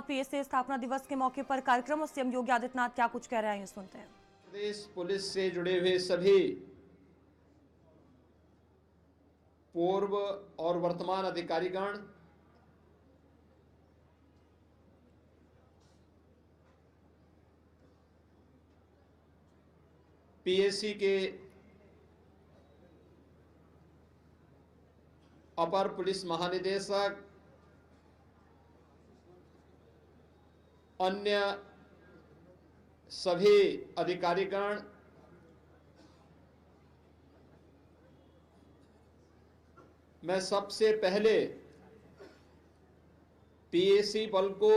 PSA स्थापना दिवस के मौके पर कार्यक्रम और सीएम योगी आदित्यनाथ क्या कुछ कह रहे हैं, ये सुनते हैं। प्रदेश पुलिस से जुड़े हुए सभी पूर्व और वर्तमान अधिकारीगण, पीएसी के अपर पुलिस महानिदेशक, अन्य सभी अधिकारीगण, मैं सबसे पहले पीएसी बल को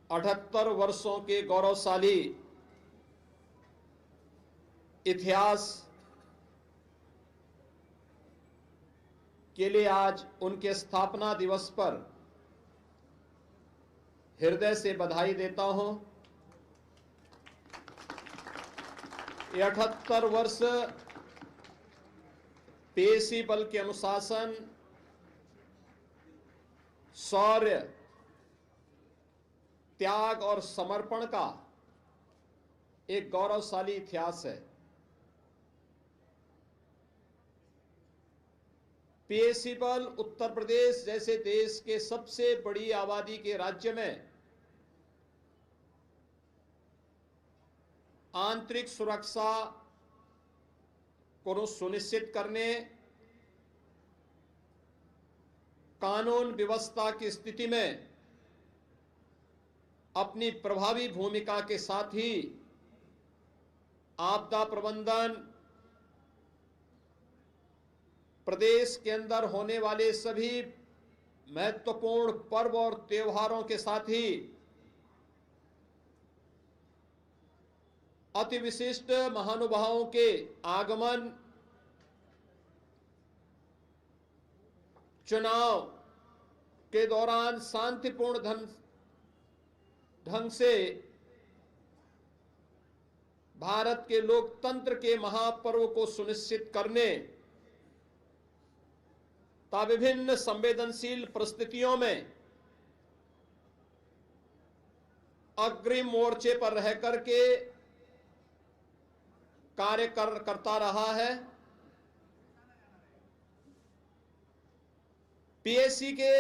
78 वर्षों के गौरवशाली इतिहास के लिए आज उनके स्थापना दिवस पर हृदय से बधाई देता हूं। ये 78 वर्ष पीएसी बल के अनुशासन, शौर्य, त्याग और समर्पण का एक गौरवशाली इतिहास है। पीएसी बल उत्तर प्रदेश जैसे देश के सबसे बड़ी आबादी के राज्य में आंतरिक सुरक्षा को सुनिश्चित करने, कानून व्यवस्था की स्थिति में अपनी प्रभावी भूमिका के साथ ही आपदा प्रबंधन, प्रदेश के अंदर होने वाले सभी महत्वपूर्ण पर्व और त्योहारों के साथ ही अति विशिष्ट महानुभावों के आगमन, चुनाव के दौरान शांतिपूर्ण ढंग से भारत के लोकतंत्र के महापर्व को सुनिश्चित करने तथा विभिन्न संवेदनशील परिस्थितियों में अग्रिम मोर्चे पर रह करके कार्य करता रहा है। पीएसी के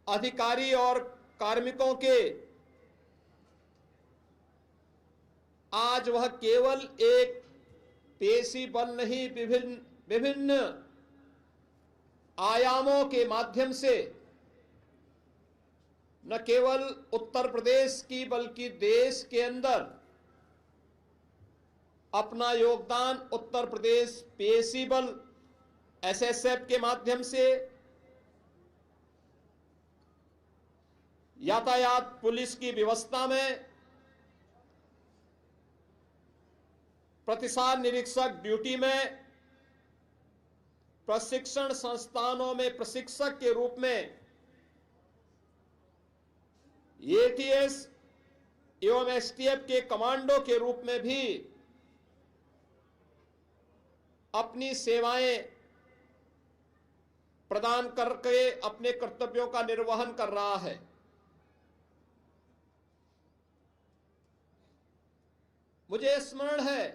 अधिकारी और कार्मिकों के आज वह केवल एक पीएसी बल नहीं, विभिन्न आयामों के माध्यम से न केवल उत्तर प्रदेश की बल्कि देश के अंदर अपना योगदान उत्तर प्रदेश पीएसी बल एसएसएफ के माध्यम से, यातायात पुलिस की व्यवस्था में, प्रतिसाद निरीक्षक ड्यूटी में, प्रशिक्षण संस्थानों में प्रशिक्षक के रूप में, एटीएस एवं एसटीएफ के कमांडो के रूप में भी अपनी सेवाएं प्रदान करके अपने कर्तव्यों का निर्वहन कर रहा है। मुझे स्मरण है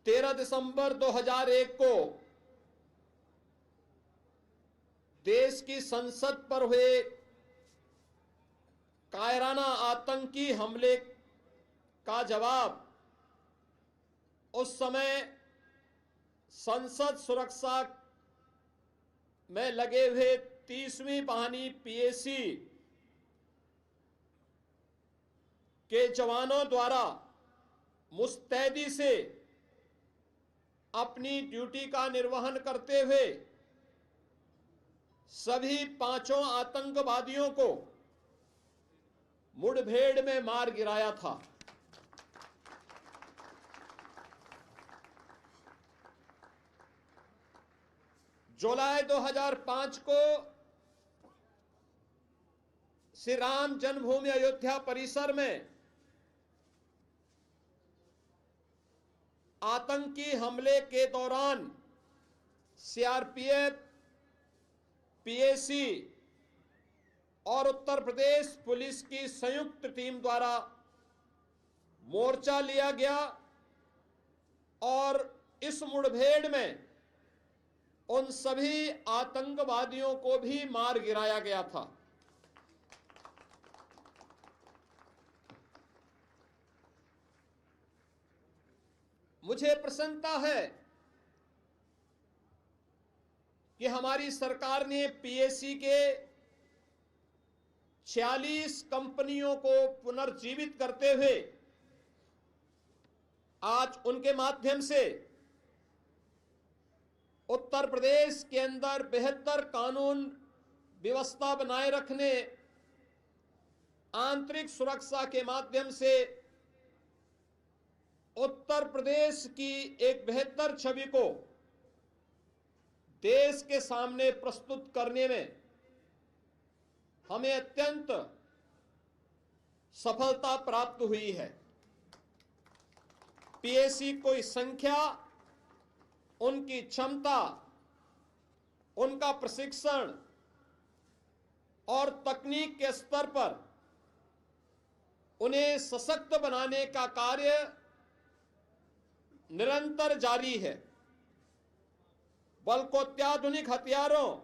13 दिसंबर 2001 को देश की संसद पर हुए कायराना आतंकी हमले का जवाब उस समय संसद सुरक्षा में लगे हुए 30वीं वाहिनी पीएसी के जवानों द्वारा मुस्तैदी से अपनी ड्यूटी का निर्वहन करते हुए सभी 5 आतंकवादियों को मुठभेड़ में मार गिराया था। जुलाई 2005 को श्री राम जन्मभूमि अयोध्या परिसर में आतंकी हमले के दौरान सीआरपीएफ, पीएसी और उत्तर प्रदेश पुलिस की संयुक्त टीम द्वारा मोर्चा लिया गया और इस मुठभेड़ में उन सभी आतंकवादियों को भी मार गिराया गया था। मुझे प्रसन्नता है कि हमारी सरकार ने पीएसी के 46 कंपनियों को पुनर्जीवित करते हुए आज उनके माध्यम से उत्तर प्रदेश के अंदर बेहतर कानून व्यवस्था बनाए रखने, आंतरिक सुरक्षा के माध्यम से उत्तर प्रदेश की एक बेहतर छवि को देश के सामने प्रस्तुत करने में हमें अत्यंत सफलता प्राप्त हुई है। पीएसी की संख्या, उनकी क्षमता, उनका प्रशिक्षण और तकनीक के स्तर पर उन्हें सशक्त बनाने का कार्य निरंतर जारी है। बल को अत्याधुनिक हथियारों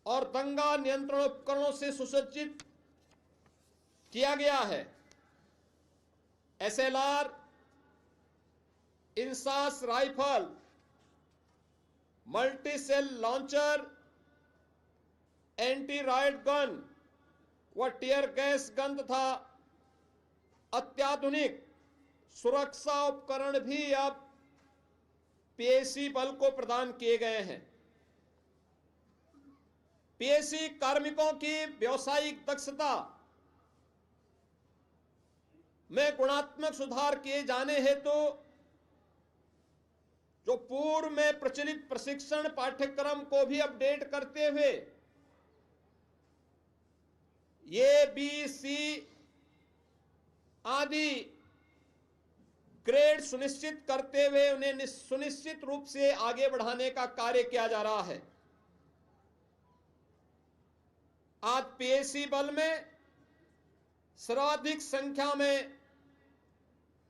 और दंगा नियंत्रण उपकरणों से सुसज्जित किया गया है। SLR, INSAS rifle, multi shell launcher, anti riot gun व टीयर गैस गन तथा अत्याधुनिक सुरक्षा उपकरण भी अब पीएसी बल को प्रदान किए गए हैं। पीएसी कार्मिकों की व्यावसायिक दक्षता में गुणात्मक सुधार किए जाने हेतु जो पूर्व में प्रचलित प्रशिक्षण पाठ्यक्रम को भी अपडेट करते हुए ए, बी, सी आदि ग्रेड सुनिश्चित करते हुए उन्हें सुनिश्चित रूप से आगे बढ़ाने का कार्य किया जा रहा है। आज पीएसी बल में सर्वाधिक संख्या में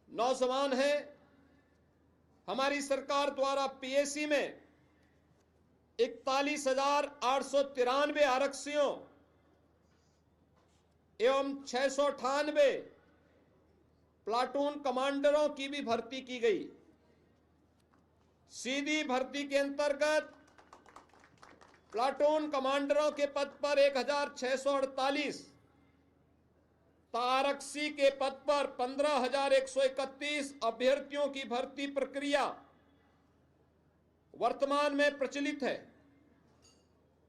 नौजवान हैं। हमारी सरकार द्वारा पीएसी में 41,893 आरक्षियों एवं 698 प्लाटून कमांडरों की भी भर्ती की गई। सीधी भर्ती के अंतर्गत प्लाटून कमांडरों के पद पर 1,648, आरक्षी के पद पर 15,131 अभ्यर्थियों की भर्ती प्रक्रिया वर्तमान में प्रचलित है।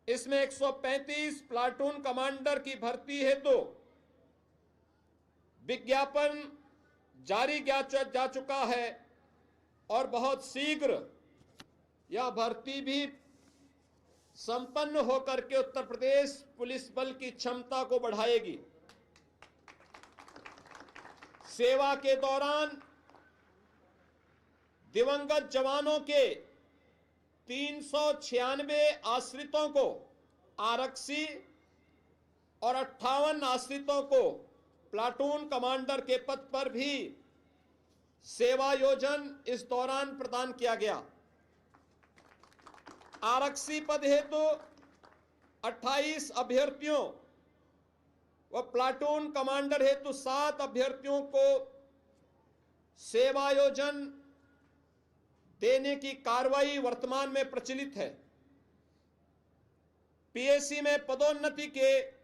इसमें 135 प्लाटून कमांडर की भर्ती हेतु विज्ञापन जारी जा चुका है और बहुत शीघ्र यह भर्ती भी संपन्न होकर के उत्तर प्रदेश पुलिस बल की क्षमता को बढ़ाएगी। सेवा के दौरान दिवंगत जवानों के 396 आश्रितों को आरक्षी और 58 आश्रितों को प्लाटून कमांडर के पद पर भी सेवायोजन इस दौरान प्रदान किया गया। आरक्षी पद हेतु 28 अभ्यर्थियों व प्लाटून कमांडर हेतु 7 अभ्यर्थियों को सेवायोजन देने की कार्रवाई वर्तमान में प्रचलित है। पीएसी में पदोन्नति के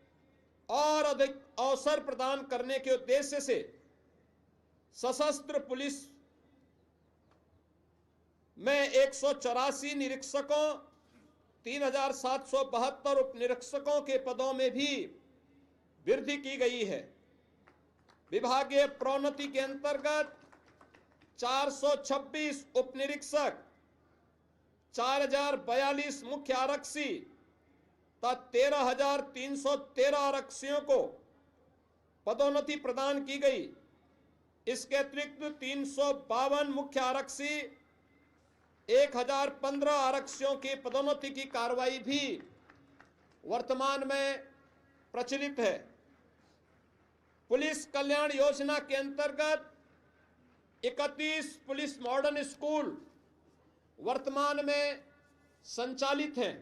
और अधिक अवसर प्रदान करने के उद्देश्य से सशस्त्र पुलिस में 184 निरीक्षकों, 3,772 उप निरीक्षकों के पदों में भी वृद्धि की गई है। विभागीय प्रोन्नति के अंतर्गत 426 उप निरीक्षक, 4,042 मुख्य आरक्षी तथा 13,313 आरक्षियों को पदोन्नति प्रदान की गई। इसके अतिरिक्त 352 मुख्य आरक्षी, 1015 आरक्षियों की पदोन्नति की कार्रवाई भी वर्तमान में प्रचलित है। पुलिस कल्याण योजना के अंतर्गत 31 पुलिस मॉडर्न स्कूल वर्तमान में संचालित हैं।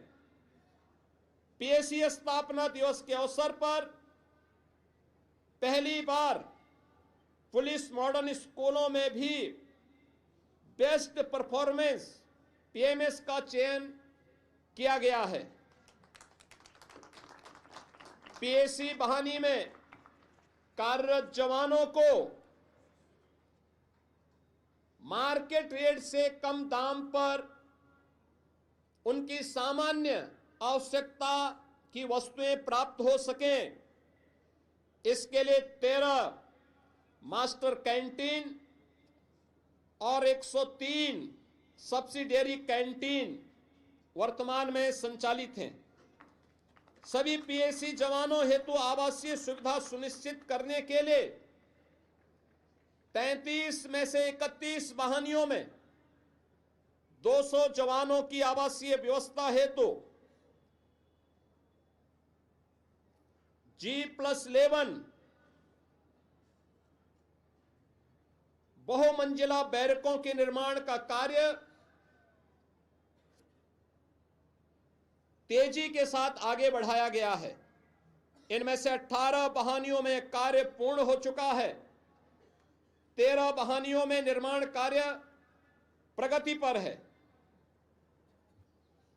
पीएसी स्थापना दिवस के अवसर पर पहली बार पुलिस मॉडर्न स्कूलों में भी बेस्ट परफॉर्मेंस पीएमएस का चयन किया गया है। पीएसी बहानी में कार्यरत जवानों को मार्केट रेट से कम दाम पर उनकी सामान्य आवश्यकता की वस्तुएं प्राप्त हो सकें, इसके लिए 13 मास्टर कैंटीन और 103 सब्सिडियरी कैंटीन वर्तमान में संचालित हैं। सभी पीएसी जवानों हेतु आवासीय सुविधा सुनिश्चित करने के लिए 33 में से 31 वाहनियों में 200 जवानों की आवासीय व्यवस्था हेतु G+11 बहुमंजिला बैरकों के निर्माण का कार्य तेजी के साथ आगे बढ़ाया गया है। इनमें से 18 बहानियों में कार्य पूर्ण हो चुका है। 13 बहानियों में निर्माण कार्य प्रगति पर है।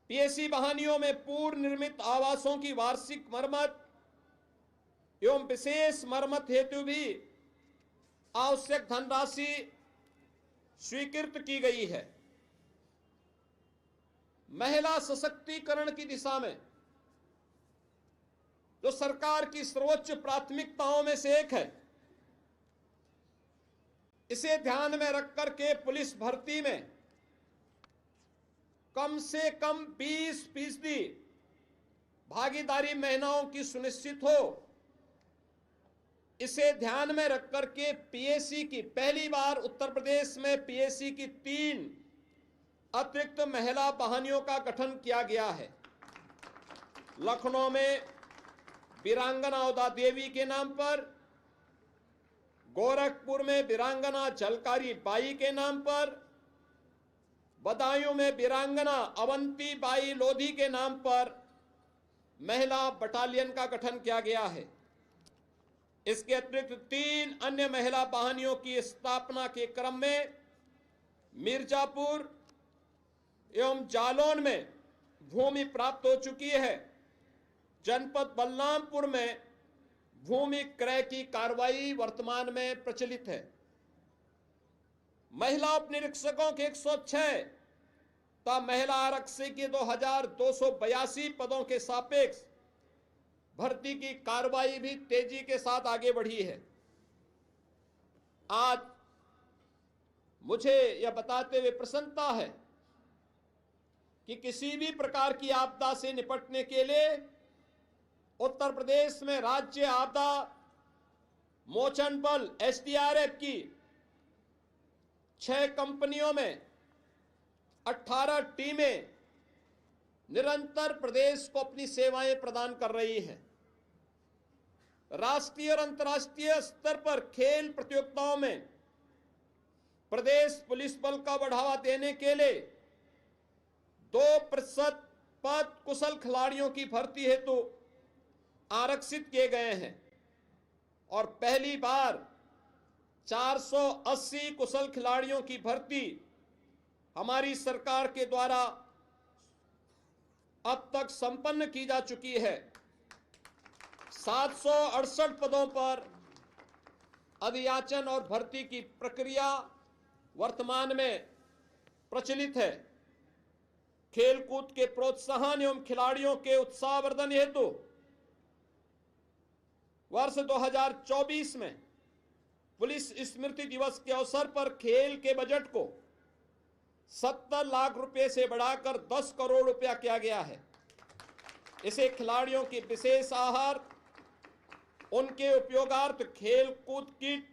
पीएसी बहानियों में पूर्व निर्मित आवासों की वार्षिक मरम्मत एवं विशेष मरम्मत हेतु भी आवश्यक धनराशि स्वीकृत की गई है। महिला सशक्तिकरण की दिशा में जो सरकार की सर्वोच्च प्राथमिकताओं में से एक है, इसे ध्यान में रख करके पुलिस भर्ती में कम से कम 20% भागीदारी महिलाओं की सुनिश्चित हो, इसे ध्यान में रख करके पीएसी की पहली बार उत्तर प्रदेश में पीएसी की 3 अतिरिक्त महिला वाहिनियों का गठन किया गया है। लखनऊ में वीरांगना उदा देवी के नाम पर, गोरखपुर में वीरांगना झलकारी बाई के नाम पर, बदायूं में वीरांगना अवंती बाई लोधी के नाम पर महिला बटालियन का गठन किया गया है। इसके अतिरिक्त 3 अन्य महिला वाहिनियों की स्थापना के क्रम में मिर्जापुर एवं जालौन में भूमि प्राप्त हो चुकी है। जनपद बलरामपुर में भूमि क्रय की कार्रवाई वर्तमान में प्रचलित है। महिला उप निरीक्षकों के 106 तथा महिला आरक्षी के 2282 पदों के सापेक्ष भर्ती की कार्रवाई भी तेजी के साथ आगे बढ़ी है। आज मुझे यह बताते हुए प्रसन्नता है कि किसी भी प्रकार की आपदा से निपटने के लिए उत्तर प्रदेश में राज्य आपदा मोचन बल एसडीआरएफ की 6 कंपनियों में 18 टीमें निरंतर प्रदेश को अपनी सेवाएं प्रदान कर रही हैं। राष्ट्रीय और अंतर्राष्ट्रीय स्तर पर खेल प्रतियोगिताओं में प्रदेश पुलिस बल का बढ़ावा देने के लिए 2% पद कुशल खिलाड़ियों की भर्ती हेतु आरक्षित किए गए हैं और पहली बार 480 कुशल खिलाड़ियों की भर्ती हमारी सरकार के द्वारा अब तक संपन्न की जा चुकी है। 768 पदों पर अधियाचन और भर्ती की प्रक्रिया वर्तमान में प्रचलित है। खेलकूद के प्रोत्साहन एवं खिलाड़ियों के उत्साहवर्धन हेतु वर्ष 2024 में पुलिस स्मृति दिवस के अवसर पर खेल के बजट को 70 लाख रुपए से बढ़ाकर 10 करोड़ रुपया किया गया है। इसे खिलाड़ियों की विशेष आहार, उनके उपयोगार्थ खेल कूद किट,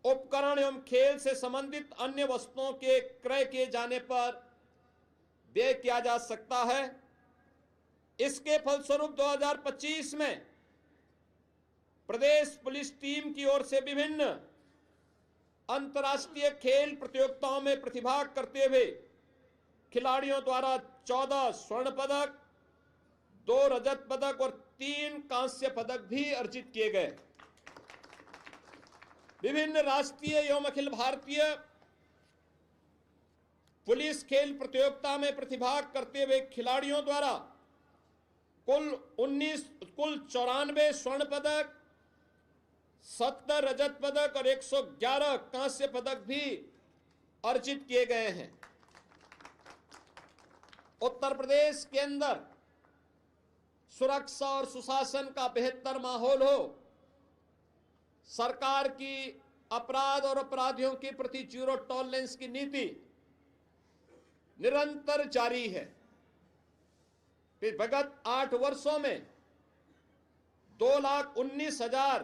उपकरण एवं खेल से संबंधित अन्य वस्तुओं के क्रय किए जाने पर व्यय किया जा सकता है। इसके फलस्वरूप 2025 में प्रदेश पुलिस टीम की ओर से विभिन्न अंतर्राष्ट्रीय खेल प्रतियोगिताओं में प्रतिभाग करते हुए खिलाड़ियों द्वारा 14 स्वर्ण पदक, 2 रजत पदक और 3 कांस्य पदक भी अर्जित किए गए। विभिन्न राष्ट्रीय एवं अखिल भारतीय पुलिस खेल प्रतियोगिता में प्रतिभाग करते हुए खिलाड़ियों द्वारा कुल 94 स्वर्ण पदक, 70 रजत पदक और 111 कांस्य पदक भी अर्जित किए गए हैं। उत्तर प्रदेश के अंदर सुरक्षा और सुशासन का बेहतर माहौल हो, सरकार की अपराध और अपराधियों के प्रति जीरो टॉलरेंस की नीति निरंतर जारी है। विगत 8 वर्षों में 2,19,000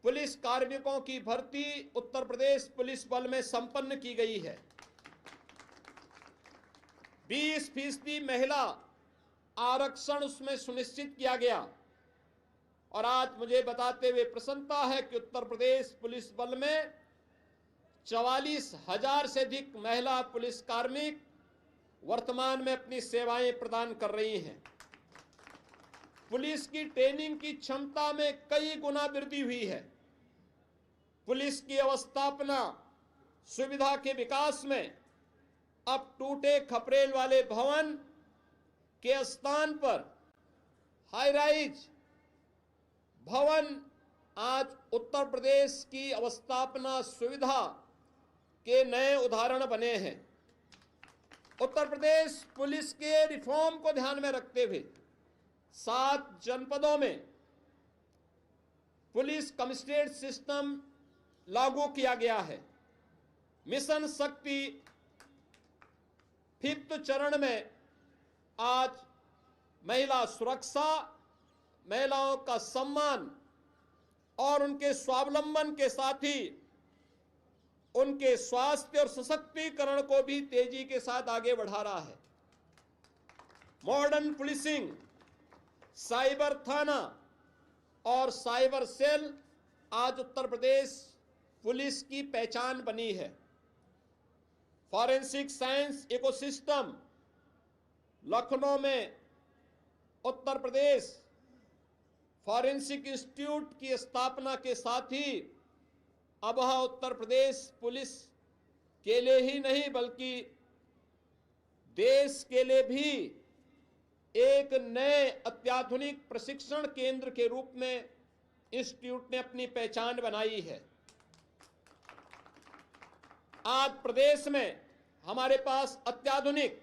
पुलिस कार्मिकों की भर्ती उत्तर प्रदेश पुलिस बल में संपन्न की गई है। 20% महिला आरक्षण उसमें सुनिश्चित किया गया और आज मुझे बताते हुए प्रसन्नता है कि उत्तर प्रदेश पुलिस बल में 44,000 से अधिक महिला पुलिस कार्मिक वर्तमान में अपनी सेवाएं प्रदान कर रही हैं। पुलिस की ट्रेनिंग की क्षमता में कई गुना वृद्धि हुई है। पुलिस की अवस्थापना सुविधा के विकास में अब टूटे खपरेल वाले भवन के स्थान पर हाई राइज भवन आज उत्तर प्रदेश की अवस्थापना सुविधा के नए उदाहरण बने हैं। उत्तर प्रदेश पुलिस के रिफॉर्म को ध्यान में रखते हुए 7 जनपदों में पुलिस कमिश्नरेट सिस्टम लागू किया गया है। मिशन शक्ति 5th चरण में आज महिला सुरक्षा, महिलाओं का सम्मान और उनके स्वावलंबन के साथ ही उनके स्वास्थ्य और सशक्तिकरण को भी तेजी के साथ आगे बढ़ा रहा है। मॉडर्न पुलिसिंग, साइबर थाना और साइबर सेल आज उत्तर प्रदेश पुलिस की पहचान बनी है। फॉरेंसिक साइंस इकोसिस्टम लखनऊ में उत्तर प्रदेश फॉरेंसिक इंस्टीट्यूट की स्थापना के साथ ही अब उत्तर प्रदेश पुलिस के लिए ही नहीं बल्कि देश के लिए भी एक नए अत्याधुनिक प्रशिक्षण केंद्र के रूप में इंस्टीट्यूट ने अपनी पहचान बनाई है। आज प्रदेश में हमारे पास अत्याधुनिक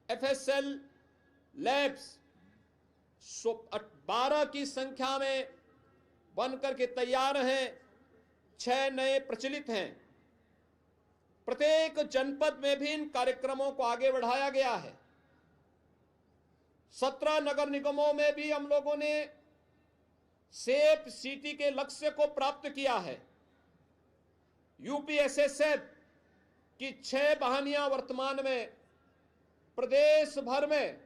FSL लैब्स 12 की संख्या में बनकर के तैयार हैं, 6 नए प्रचलित हैं। प्रत्येक जनपद में भी इन कार्यक्रमों को आगे बढ़ाया गया है। 17 नगर निगमों में भी हम लोगों ने सेफ सिटी के लक्ष्य को प्राप्त किया है। UPSSF की 6 वाहिनियां वर्तमान में प्रदेश भर में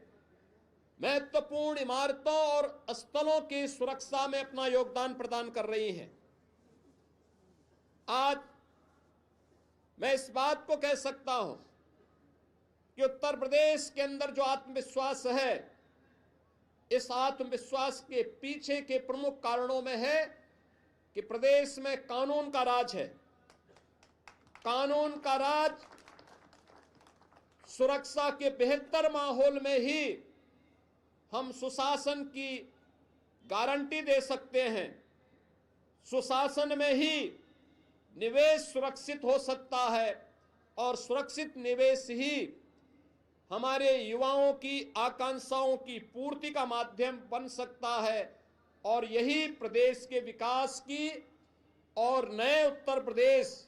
महत्वपूर्ण इमारतों और स्थलों की सुरक्षा में अपना योगदान प्रदान कर रही हैं। आज मैं इस बात को कह सकता हूं कि उत्तर प्रदेश के अंदर जो आत्मविश्वास है, इस आत्मविश्वास के पीछे के प्रमुख कारणों में है कि प्रदेश में कानून का राज है। कानून का राज, सुरक्षा के बेहतर माहौल में ही हम सुशासन की गारंटी दे सकते हैं। सुशासन में ही निवेश सुरक्षित हो सकता है और सुरक्षित निवेश ही हमारे युवाओं की आकांक्षाओं की पूर्ति का माध्यम बन सकता है और यही प्रदेश के विकास की और नए उत्तर प्रदेश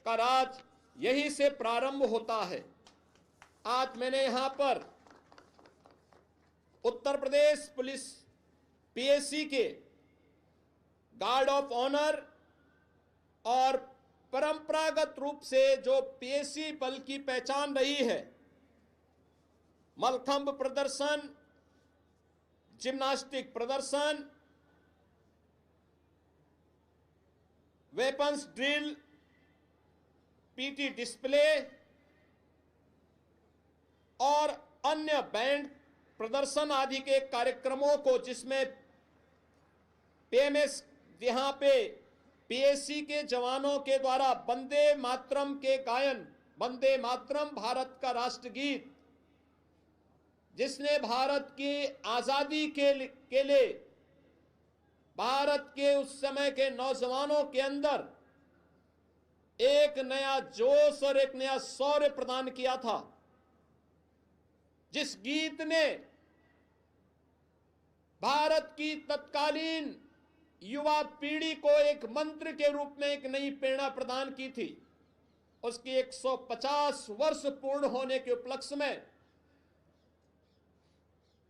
का राज यही से प्रारंभ होता है। आज मैंने यहां पर उत्तर प्रदेश पुलिस PSC के गार्ड ऑफ ऑनर और परंपरागत रूप से जो पीएसी बल की पहचान रही है, मलखंब प्रदर्शन, जिम्नास्टिक प्रदर्शन, वेपन्स ड्रिल, पीटी डिस्प्ले और अन्य बैंड प्रदर्शन आदि के कार्यक्रमों को, जिसमें पीएमएस यहां पे पीएसी के जवानों के द्वारा वंदे मातरम के गायन, वंदे मातरम भारत का राष्ट्रगीत, जिसने भारत की आजादी के लिए भारत के उस समय के नौजवानों के अंदर एक नया जोश और एक नया शौर्य प्रदान किया था, जिस गीत ने भारत की तत्कालीन युवा पीढ़ी को एक मंत्र के रूप में एक नई प्रेरणा प्रदान की थी, उसकी 150 वर्ष पूर्ण होने के उपलक्ष्य में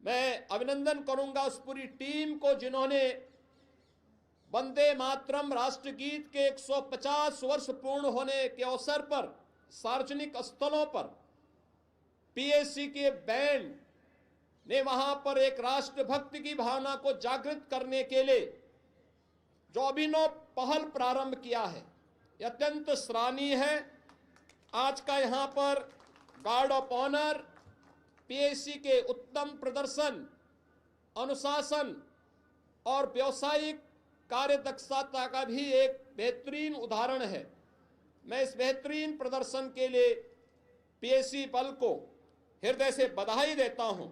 मैं अभिनंदन करूंगा उस पूरी टीम को, जिन्होंने वंदे मातरम राष्ट्रगीत के 150 वर्ष पूर्ण होने के अवसर पर सार्वजनिक स्थलों पर पीएसी के बैंड ने वहां पर एक राष्ट्रभक्ति की भावना को जागृत करने के लिए जो अभिनव पहल प्रारंभ किया है, यह अत्यंत सराहनीय है। आज का यहां पर गार्ड ऑफ ऑनर पीएसी के उत्तम प्रदर्शन, अनुशासन और व्यावसायिक कार्यदक्षता का भी एक बेहतरीन उदाहरण है। मैं इस बेहतरीन प्रदर्शन के लिए पीएसी बल को हृदय से बधाई देता हूं।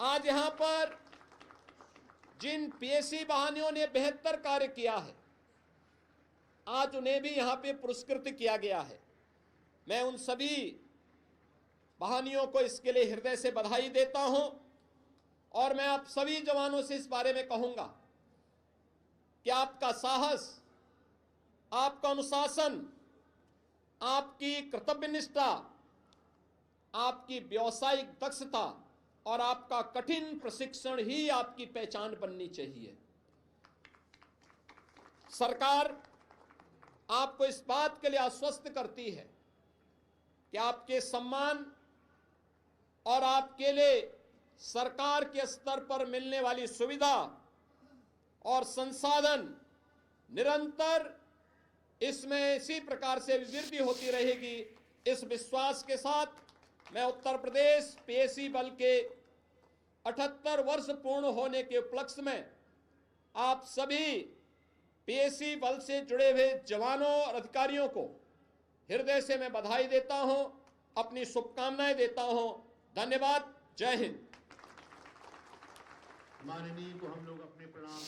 आज यहां पर जिन पीएसी वाहिनियों ने बेहतर कार्य किया है, आज उन्हें भी यहां पे पुरस्कृत किया गया है। मैं उन सभी वाहिनियों को इसके लिए हृदय से बधाई देता हूं और मैं आप सभी जवानों से इस बारे में कहूंगा कि आपका साहस, आपका अनुशासन, आपकी कर्तव्यनिष्ठा, आपकी व्यावसायिक दक्षता और आपका कठिन प्रशिक्षण ही आपकी पहचान बननी चाहिए। सरकार आपको इस बात के लिए आश्वस्त करती है कि आपके सम्मान और आपके लिए सरकार के स्तर पर मिलने वाली सुविधा और संसाधन निरंतर इसमें इसी प्रकार से वृद्धि होती रहेगी। इस विश्वास के साथ मैं उत्तर प्रदेश पीएसी बल के 78 वर्ष पूर्ण होने के उपलक्ष्य में आप सभी पीएसी बल से जुड़े हुए जवानों और अधिकारियों को हृदय से मैं बधाई देता हूं, अपनी शुभकामनाएं देता हूं। धन्यवाद। जय हिंद। माननीय को हम लोग अपने प्रणाम